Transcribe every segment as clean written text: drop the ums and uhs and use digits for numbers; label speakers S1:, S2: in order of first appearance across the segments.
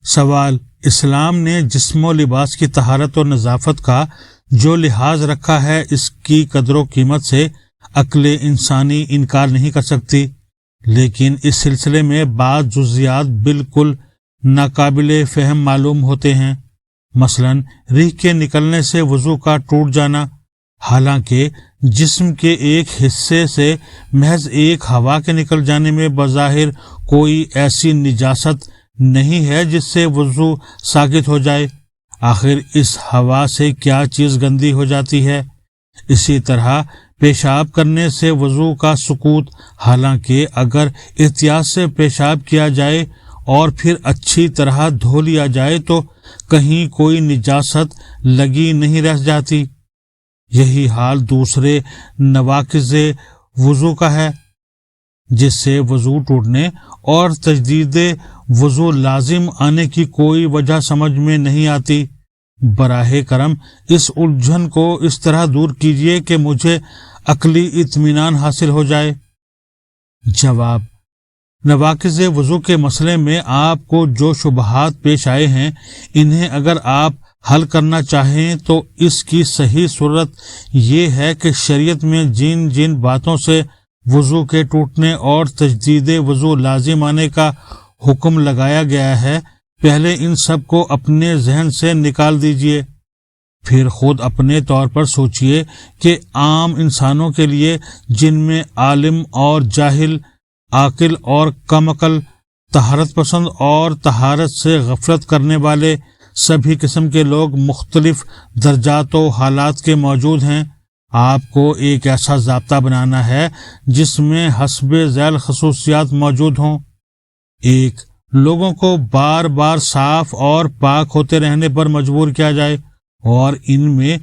S1: سوال: اسلام نے جسم و لباس کی طہارت اور نظافت کا جو لحاظ رکھا ہے، اس کی قدر و قیمت سے عقل انسانی انکار نہیں کر سکتی، لیکن اس سلسلے میں بعض جزیات بالکل ناقابل فہم معلوم ہوتے ہیں۔ مثلاً ریح کے نکلنے سے وضو کا ٹوٹ جانا، حالانکہ جسم کے ایک حصے سے محض ایک ہوا کے نکل جانے میں بظاہر کوئی ایسی نجاست نہیں ہے جس سے وضو ساقط ہو جائے۔ آخر اس ہوا سے کیا چیز گندی ہو جاتی ہے؟ اسی طرح پیشاب کرنے سے وضو کا سقوط، حالانکہ اگر احتیاط سے پیشاب کیا جائے اور پھر اچھی طرح دھو لیا جائے تو کہیں کوئی نجاست لگی نہیں رہ جاتی۔ یہی حال دوسرے نواقض وضو کا ہے، جس سے وضو ٹوٹنے اور تجدید وضو لازم آنے کی کوئی وجہ سمجھ میں نہیں آتی۔ براہ کرم اس الجھن کو اس طرح دور کیجیے کہ مجھے عقلی اطمینان حاصل ہو جائے۔ جواب: نواقض وضو کے مسئلے میں آپ کو جو شبہات پیش آئے ہیں، انہیں اگر آپ حل کرنا چاہیں تو اس کی صحیح صورت یہ ہے کہ شریعت میں جن جن باتوں سے وضو کے ٹوٹنے اور تجدید وضو لازم آنے کا حکم لگایا گیا ہے، پہلے ان سب کو اپنے ذہن سے نکال دیجئے، پھر خود اپنے طور پر سوچئے کہ عام انسانوں کے لیے، جن میں عالم اور جاہل، عاقل اور کم عقل، طہارت پسند اور طہارت سے غفلت کرنے والے، سبھی قسم کے لوگ مختلف درجات و حالات کے موجود ہیں۔ آپ کو ایک ایسا ضابطہ بنانا ہے جس میں حسب ذیل خصوصیات موجود ہوں۔ 1. لوگوں کو بار بار صاف اور پاک ہوتے رہنے پر مجبور کیا جائے اور ان میں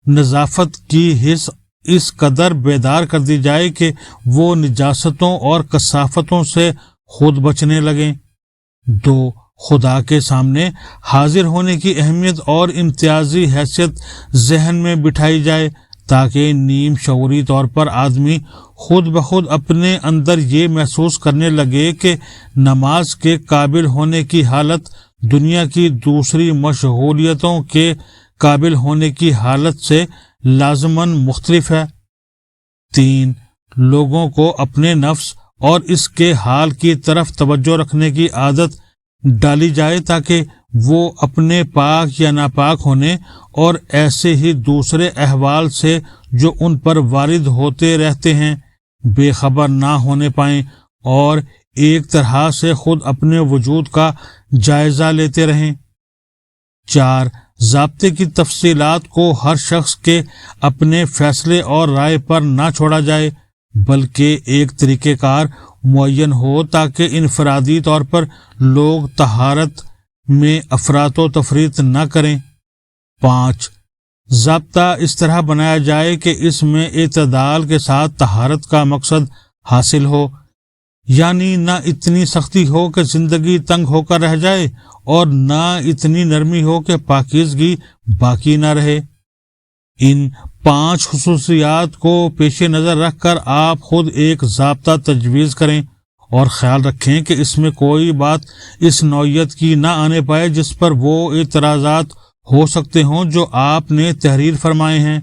S1: نظافت کی حس اس قدر بیدار کر دی جائے کہ وہ نجاستوں اور کثافتوں سے خود بچنے لگیں۔ 2. خدا کے سامنے حاضر ہونے کی اہمیت اور امتیازی حیثیت ذہن میں بٹھائی جائے تاکہ نیم شعوری طور پر آدمی خود بخود اپنے اندر یہ محسوس کرنے لگے کہ نماز کے قابل ہونے کی حالت دنیا کی دوسری مشغولیتوں کے قابل ہونے کی حالت سے لازماً مختلف ہے۔ 3. لوگوں کو اپنے نفس اور اس کے حال کی طرف توجہ رکھنے کی عادت ڈالی جائے تاکہ وہ اپنے پاک یا ناپاک ہونے اور ایسے ہی دوسرے احوال سے جو ان پر وارد ہوتے رہتے ہیں بے خبر نہ ہونے پائیں اور ایک طرح سے خود اپنے وجود کا جائزہ لیتے رہیں۔ 4. ضابطے کی تفصیلات کو ہر شخص کے اپنے فیصلے اور رائے پر نہ چھوڑا جائے، بلکہ ایک طریقہ کار معین ہو تاکہ انفرادی طور پر لوگ طہارت میں افراط و تفریط نہ کریں۔ 5. ضابطہ اس طرح بنایا جائے کہ اس میں اعتدال کے ساتھ طہارت کا مقصد حاصل ہو، یعنی نہ اتنی سختی ہو کہ زندگی تنگ ہو کر رہ جائے اور نہ اتنی نرمی ہو کہ پاکیزگی باقی نہ رہے۔ ان 5 خصوصیات کو پیش نظر رکھ کر آپ خود ایک ضابطہ تجویز کریں اور خیال رکھیں کہ اس میں کوئی بات اس نوعیت کی نہ آنے پائے جس پر وہ اعتراضات ہو سکتے ہوں جو آپ نے تحریر فرمائے ہیں۔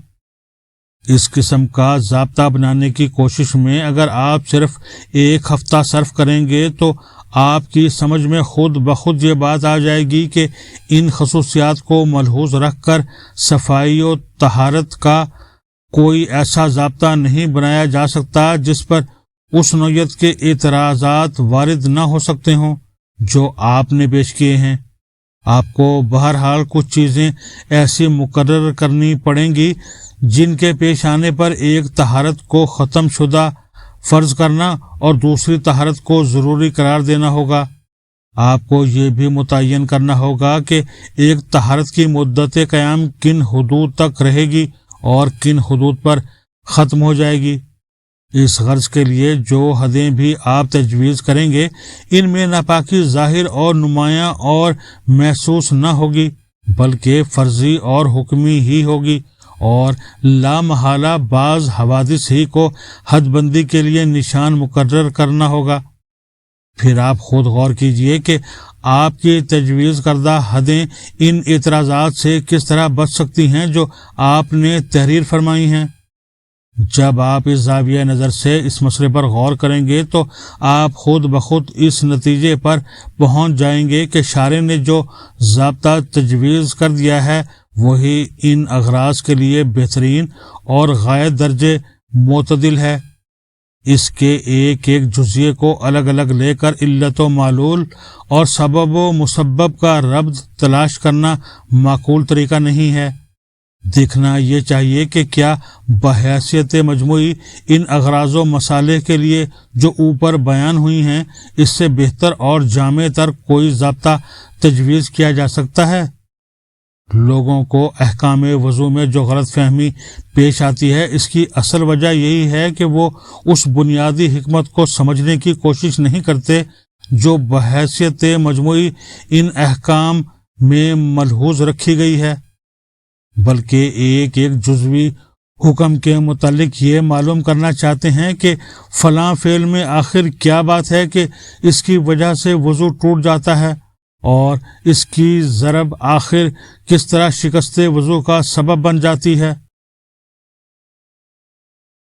S1: اس قسم کا ضابطہ بنانے کی کوشش میں اگر آپ صرف 1 ہفتہ صرف کریں گے تو آپ کی سمجھ میں خود بخود یہ بات آ جائے گی کہ ان خصوصیات کو ملحوظ رکھ کر صفائی و طہارت کا کوئی ایسا ضابطہ نہیں بنایا جا سکتا جس پر اس نوعیت کے اعتراضات وارد نہ ہو سکتے ہوں جو آپ نے پیش کیے ہیں۔ آپ کو بہرحال کچھ چیزیں ایسی مقرر کرنی پڑیں گی جن کے پیش آنے پر ایک طہارت کو ختم شدہ فرض کرنا اور دوسری طہارت کو ضروری قرار دینا ہوگا۔ آپ کو یہ بھی متعین کرنا ہوگا کہ ایک طہارت کی مدت قیام کن حدود تک رہے گی اور کن حدود پر ختم ہو جائے گی۔ اس غرض کے لیے جو حدیں بھی آپ تجویز کریں گے ان میں ناپاکی ظاہر اور نمایاں اور محسوس نہ ہوگی بلکہ فرضی اور حکمی ہی ہوگی، اور لا محالہ بعض حوادث ہی کو حد بندی کے لیے نشان مقرر کرنا ہوگا۔ پھر آپ خود غور کیجئے کہ آپ کی تجویز کردہ حدیں ان اعتراضات سے کس طرح بچ سکتی ہیں جو آپ نے تحریر فرمائی ہیں؟ جب آپ اس زاویہ نظر سے اس مسئلے پر غور کریں گے تو آپ خود بخود اس نتیجے پر پہنچ جائیں گے کہ شارع نے جو ضابطہ تجویز کر دیا ہے وہی ان اغراض کے لیے بہترین اور غایت درجے معتدل ہے۔ اس کے ایک ایک جزیے کو الگ الگ لے کر علت و معلول اور سبب و مسبب کا ربط تلاش کرنا معقول طریقہ نہیں ہے۔ دیکھنا یہ چاہیے کہ کیا بحیثیت مجموعی ان اغراض و مصالح کے لیے جو اوپر بیان ہوئی ہیں اس سے بہتر اور جامع تر کوئی ضابطہ تجویز کیا جا سکتا ہے؟ لوگوں کو احکام وضو میں جو غلط فہمی پیش آتی ہے اس کی اصل وجہ یہی ہے کہ وہ اس بنیادی حکمت کو سمجھنے کی کوشش نہیں کرتے جو بحیثیت مجموعی ان احکام میں ملحوظ رکھی گئی ہے، بلکہ ایک ایک جزوی حکم کے متعلق یہ معلوم کرنا چاہتے ہیں کہ فلاں فعل میں آخر کیا بات ہے کہ اس کی وجہ سے وضو ٹوٹ جاتا ہے، اور اس کی ضرب آخر کس طرح شکست وضو کا سبب بن جاتی ہے۔